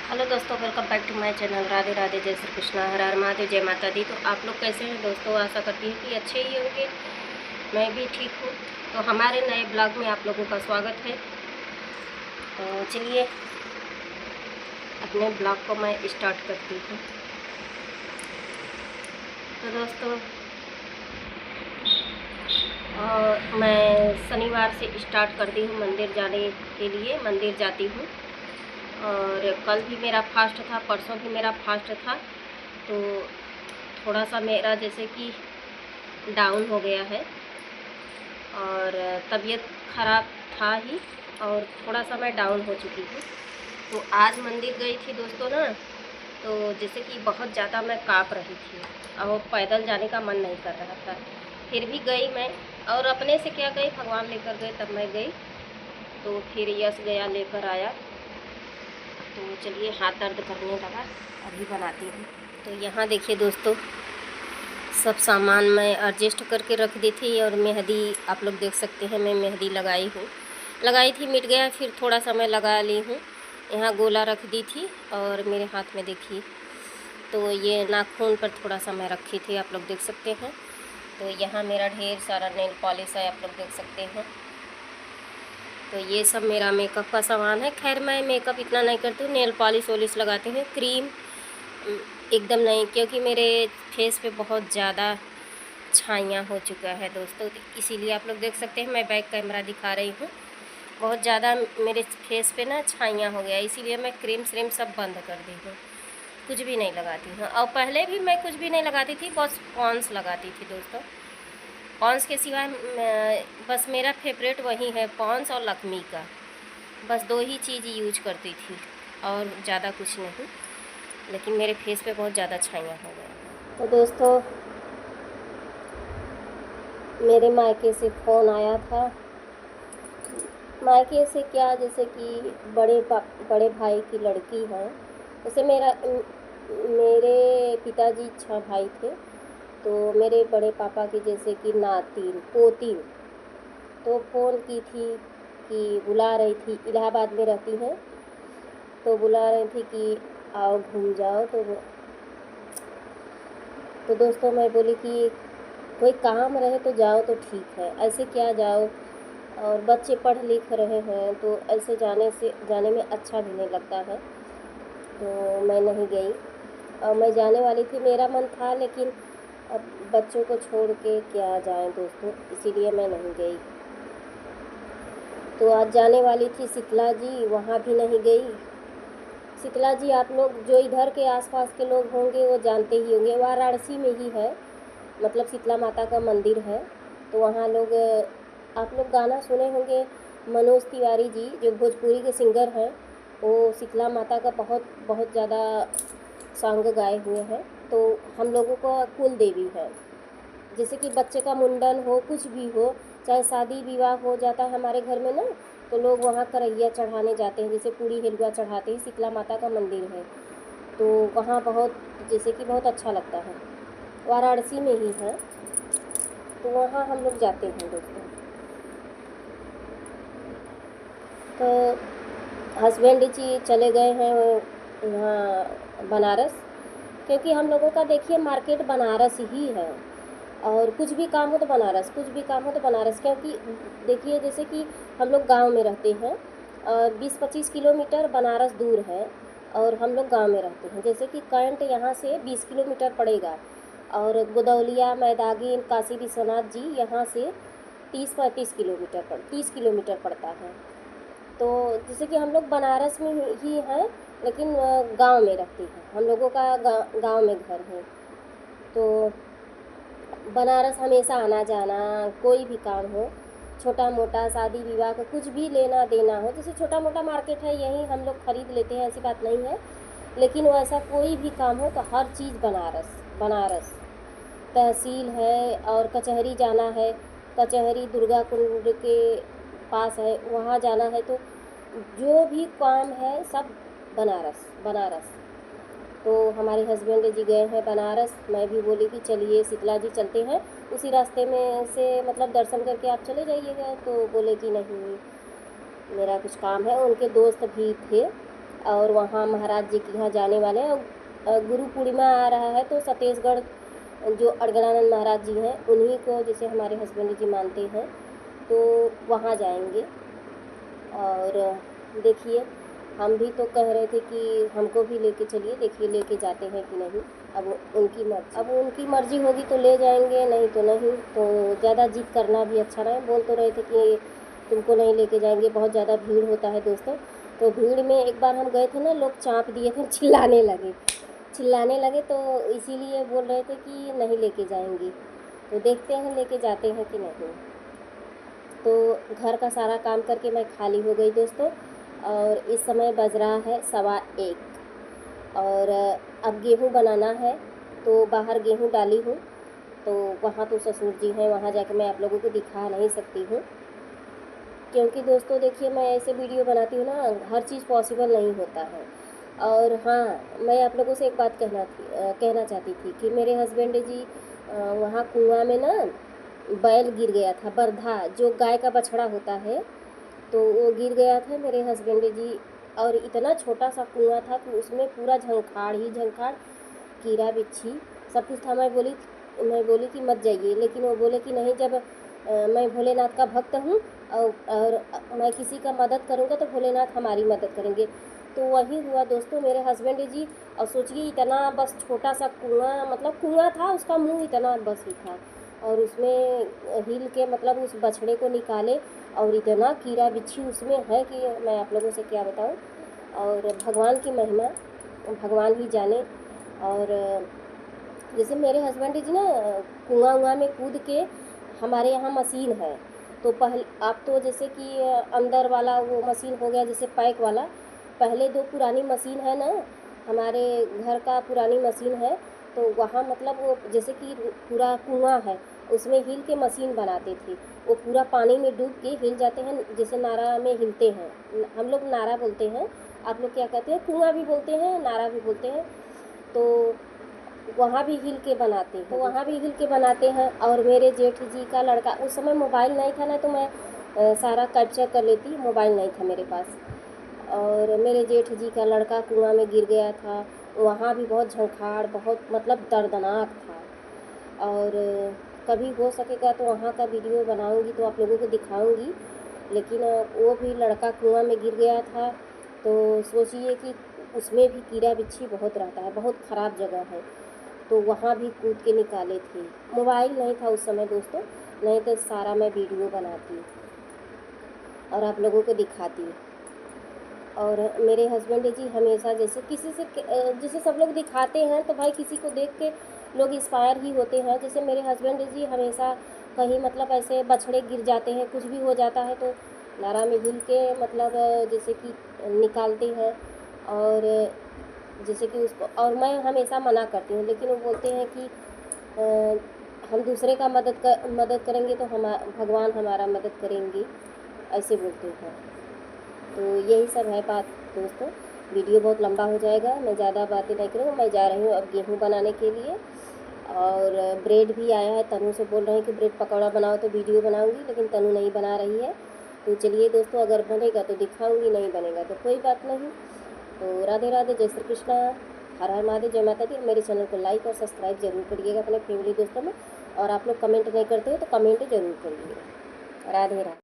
Hello दोस्तों, welcome back to my channel. Radhe Radhe, जय श्री कृष्णा, हर हर महादेव, जय माता दी। तो आप लोग कैसे हैं दोस्तों? आशा करती हूँ कि अच्छे ही होंगे। मैं भी ठीक हूँ। तो हमारे नए ब्लॉग में आप लोगों का स्वागत है। तो चलिए अपने ब्लॉग को मैं स्टार्ट करती हूँ। तो दोस्तों मैं शनिवार से स्टार्ट करती हूँ मंदिर जाने के लिए। मंदिर जाती हूँ और कल भी मेरा फास्ट था, परसों भी मेरा फास्ट था। तो थोड़ा सा मेरा जैसे कि डाउन हो गया है और तबीयत ख़राब था ही, और थोड़ा सा मैं डाउन हो चुकी हूँ। तो आज मंदिर गई थी दोस्तों ना, तो जैसे कि बहुत ज़्यादा मैं काँप रही थी और पैदल जाने का मन नहीं कर रहा था। फिर भी गई मैं, और अपने से क्या गई, भगवान लेकर गए तब मैं गई। तो फिर यश गया लेकर आया। तो चलिए, हाथ दर्द करने लगा, अभी बनाती हूँ। तो यहाँ देखिए दोस्तों, सब सामान मैं एडजस्ट करके रख दी थी। और मेहंदी आप लोग देख सकते हैं, मैं मेहंदी लगाई थी, मिट गया, फिर थोड़ा सा मैं लगा ली हूँ। यहाँ गोला रख दी थी और मेरे हाथ में देखिए, तो ये नाखून पर थोड़ा सा मैं रखी थी, आप लोग देख सकते हैं। तो यहाँ मेरा ढेर सारा नेल पॉलिश है, आप लोग देख सकते हैं। तो ये सब मेरा मेकअप का सामान है। खैर मैं मेकअप इतना नहीं करती हूँ, नेल पॉलिश वॉलिश लगाती हूँ, क्रीम एकदम नहीं, क्योंकि मेरे फेस पे बहुत ज़्यादा छाइयाँ हो चुका है दोस्तों। तो इसीलिए आप लोग देख सकते हैं, मैं बैक कैमरा दिखा रही हूँ। बहुत ज़्यादा मेरे फेस पे ना छाइयाँ हो गया, इसीलिए मैं क्रीम श्रीम सब बंद कर दी हूँ, कुछ भी नहीं लगाती हूँ। और पहले भी मैं कुछ भी नहीं लगाती थी, बस पॉन्स लगाती थी दोस्तों। पॉन्स के सिवाय बस मेरा फेवरेट वही है, पॉन्स और लक्मी का। बस दो ही चीज़ यूज करती थी और ज़्यादा कुछ नहीं। लेकिन मेरे फेस पे बहुत ज़्यादा छाइयाँ हो गई। तो दोस्तों मेरे मायके से फ़ोन आया था। मायके से क्या, जैसे कि बड़े भाई की लड़की है। जैसे मेरे पिताजी 6 भाई थे, तो मेरे बड़े पापा की जैसे कि नातिन पोतीन, तो फ़ोन की थी कि बुला रही थी, इलाहाबाद में रहती हैं, तो बुला रही थी कि आओ घूम जाओ। तो दोस्तों मैं बोली कि कोई काम रहे तो जाओ तो ठीक है, ऐसे क्या जाओ, और बच्चे पढ़ लिख रहे हैं, तो ऐसे जाने में अच्छा भी नहीं लगता है। तो मैं नहीं गई, और मैं जाने वाली थी, मेरा मन था, लेकिन अब बच्चों को छोड़ के क्या जाएं दोस्तों, इसीलिए मैं नहीं गई। तो आज जाने वाली थी शीतला जी, वहाँ भी नहीं गई। शीतला जी आप लोग जो इधर के आसपास के लोग होंगे वो जानते ही होंगे, वाराणसी में ही है, मतलब शीतला माता का मंदिर है। तो वहाँ आप लोग गाना सुने होंगे, मनोज तिवारी जी जो भोजपुरी के सिंगर हैं, वो शीतला माता का बहुत बहुत ज़्यादा सॉन्ग गाए हुए हैं। तो हम लोगों का कुल देवी है। जैसे कि बच्चे का मुंडन हो, कुछ भी हो, चाहे शादी विवाह हो जाता है हमारे घर में ना, तो लोग वहाँ करैया चढ़ाने जाते हैं, जैसे पूड़ी हलवा चढ़ाते हैं। शीतला माता का मंदिर है, तो वहाँ बहुत जैसे कि बहुत अच्छा लगता है। वाराणसी में ही है, तो वहाँ हम लोग जाते हैं दोस्तों। तो हस्बैंड जी चले गए हैं वहाँ बनारस, क्योंकि हम लोगों का देखिए मार्केट बनारस ही है, और कुछ भी काम हो तो बनारस, कुछ भी काम हो तो बनारस। क्योंकि देखिए जैसे कि हम लोग गांव में रहते हैं, 20-25 किलोमीटर बनारस दूर है, और हम लोग गांव में रहते हैं। जैसे कि कैंट यहाँ से 20 किलोमीटर पड़ेगा, और गोदौलिया, मैदागिन, काशी विश्वनाथ जी यहाँ से 30 किलोमीटर पड़ता है। तो जैसे कि हम लोग बनारस में ही हैं, लेकिन गांव में रहते हैं, हम लोगों का गांव में घर है। तो बनारस हमेशा आना जाना, कोई भी काम हो, छोटा मोटा शादी विवाह का कुछ भी लेना देना हो, जैसे छोटा मोटा मार्केट है यही हम लोग खरीद लेते हैं, ऐसी बात नहीं है। लेकिन वैसा कोई भी काम हो तो हर चीज़ बनारस। बनारस तहसील है, और कचहरी जाना है, कचहरी दुर्गा कुंड के पास है, वहाँ जाना है, तो जो भी काम है सब बनारस बनारस। तो हमारे हस्बैंड जी गए हैं बनारस, मैं भी बोली कि चलिए शीतला जी चलते हैं, उसी रास्ते में से मतलब दर्शन करके आप चले जाइएगा। तो बोले कि नहीं, मेरा कुछ काम है। उनके दोस्त भी थे, और वहाँ महाराज जी के यहाँ जाने वाले हैं। गुरु पूर्णिमा आ रहा है तो छत्तीसगढ़ जो अड़गड़ानंद महाराज जी हैं उन्हीं को जैसे हमारे हस्बैंड जी मानते हैं, तो वहाँ जाएंगे। और देखिए हम भी तो कह रहे थे कि हमको भी लेके चलिए, देखिए लेके जाते हैं कि नहीं। अब उनकी मर्जी होगी तो ले जाएंगे, नहीं तो नहीं। तो ज़्यादा जिद करना भी अच्छा नहीं। बोल तो रहे थे कि तुमको नहीं लेके जाएंगे, बहुत ज़्यादा भीड़ होता है दोस्तों। तो भीड़ में एक बार हम गए थे ना, लोग चाँप दिए थे, चिल्लाने लगे तो इसीलिए बोल रहे थे कि नहीं लेके जाएंगे। तो देखते हैं लेके जाते हैं कि नहीं। तो घर का सारा काम करके मैं खाली हो गई दोस्तों, और इस समय बज रहा है 1:15 और अब गेहूँ बनाना है। तो बाहर गेहूँ डाली हूँ, तो वहाँ तो ससुर जी हैं, वहाँ जाकर मैं आप लोगों को दिखा नहीं सकती हूँ, क्योंकि दोस्तों देखिए मैं ऐसे वीडियो बनाती हूँ ना, हर चीज़ पॉसिबल नहीं होता है। और हाँ, मैं आप लोगों से एक बात कहना चाहती थी कि मेरे हस्बैंड जी वहाँ कुआं में ना बैल गिर गया था, बरधा जो गाय का बछड़ा होता है, तो वो गिर गया था मेरे हस्बैंड जी। और इतना छोटा सा कुआं था कि उसमें पूरा झंखाड़ ही झंखाड़, कीड़ा बिच्छी सब कुछ था। मैं बोली कि मत जाइए, लेकिन वो बोले कि नहीं, जब मैं भोलेनाथ का भक्त हूँ और मैं किसी का मदद करूँगा तो भोलेनाथ हमारी मदद करेंगे। तो वही हुआ दोस्तों, मेरे हस्बैंड जी। और सोचिए इतना बस छोटा सा कुआं, मतलब कुआं था, उसका मुंह इतना बस ही था, और उसमें हिल के मतलब उस बछड़े को निकाले, और इतना कीड़ा बिच्छी उसमें है कि मैं आप लोगों से क्या बताऊं। और भगवान की महिमा भगवान ही जाने। और जैसे मेरे हस्बैंड जी ना कुआं में कूद के, हमारे यहाँ मशीन है, तो पहले अब तो जैसे कि अंदर वाला वो मशीन हो गया जैसे पैक वाला। पहले 2 पुरानी मशीन है ना, हमारे घर का पुरानी मशीन है, तो वहाँ मतलब वो जैसे कि पूरा कुआं है, उसमें हिल के मशीन बनाते थे। वो पूरा पानी में डूब के हिल जाते हैं, जैसे नारा में हिलते हैं। हम लोग नारा बोलते हैं, आप लोग क्या कहते हैं? कुआं भी बोलते हैं, नारा भी बोलते हैं। तो वहाँ भी हिल के बनाते हैं। और मेरे जेठ जी का लड़का, उस समय मोबाइल नहीं था ना, तो मैं सारा कैप्चर कर लेती, मोबाइल नहीं था मेरे पास। और मेरे जेठ जी का लड़का कुआं में गिर गया था, वहाँ भी बहुत झंखाड़, बहुत मतलब दर्दनाक था। और कभी हो सकेगा तो वहाँ का वीडियो बनाऊंगी तो आप लोगों को दिखाऊंगी। लेकिन वो भी लड़का कुआं में गिर गया था, तो सोचिए कि उसमें भी कीड़ा बिच्छी बहुत रहता है, बहुत ख़राब जगह है। तो वहाँ भी कूद के निकाले थे। मोबाइल नहीं था उस समय दोस्तों, नहीं तो सारा मैं वीडियो बनाती और आप लोगों को दिखाती। और मेरे हस्बैंड जी हमेशा जैसे सब लोग दिखाते हैं, तो भाई किसी को देख के लोग इंस्पायर ही होते हैं। जैसे मेरे हस्बैंड जी हमेशा कहीं मतलब ऐसे बछड़े गिर जाते हैं, कुछ भी हो जाता है, तो नारा में हिल के मतलब जैसे कि निकालते हैं। और जैसे कि उसको, और मैं हमेशा मना करती हूँ, लेकिन वो बोलते हैं कि हम दूसरे का मदद करेंगे तो भगवान हमारा मदद करेंगे, ऐसे बोलते हैं। तो यही सब है बात दोस्तों। वीडियो बहुत लंबा हो जाएगा, मैं ज़्यादा बातें नहीं करूँगी। मैं जा रही हूँ अब गेहूँ बनाने के लिए। और ब्रेड भी आया है, तनु से बोल रहे हैं कि ब्रेड पकौड़ा बनाओ तो वीडियो बनाऊंगी, लेकिन तनु नहीं बना रही है। तो चलिए दोस्तों, अगर बनेगा तो दिखाऊंगी, नहीं बनेगा तो कोई बात नहीं। तो राधे राधे, जय श्री कृष्णा, हर हर महादेव, जय माता दी। मेरे चैनल को लाइक और सब्सक्राइब जरूर करिएगा अपने फैमिली दोस्तों में। और आप लोग कमेंट नहीं करते हो तो कमेंट जरूर करिएगा। राधे राधे।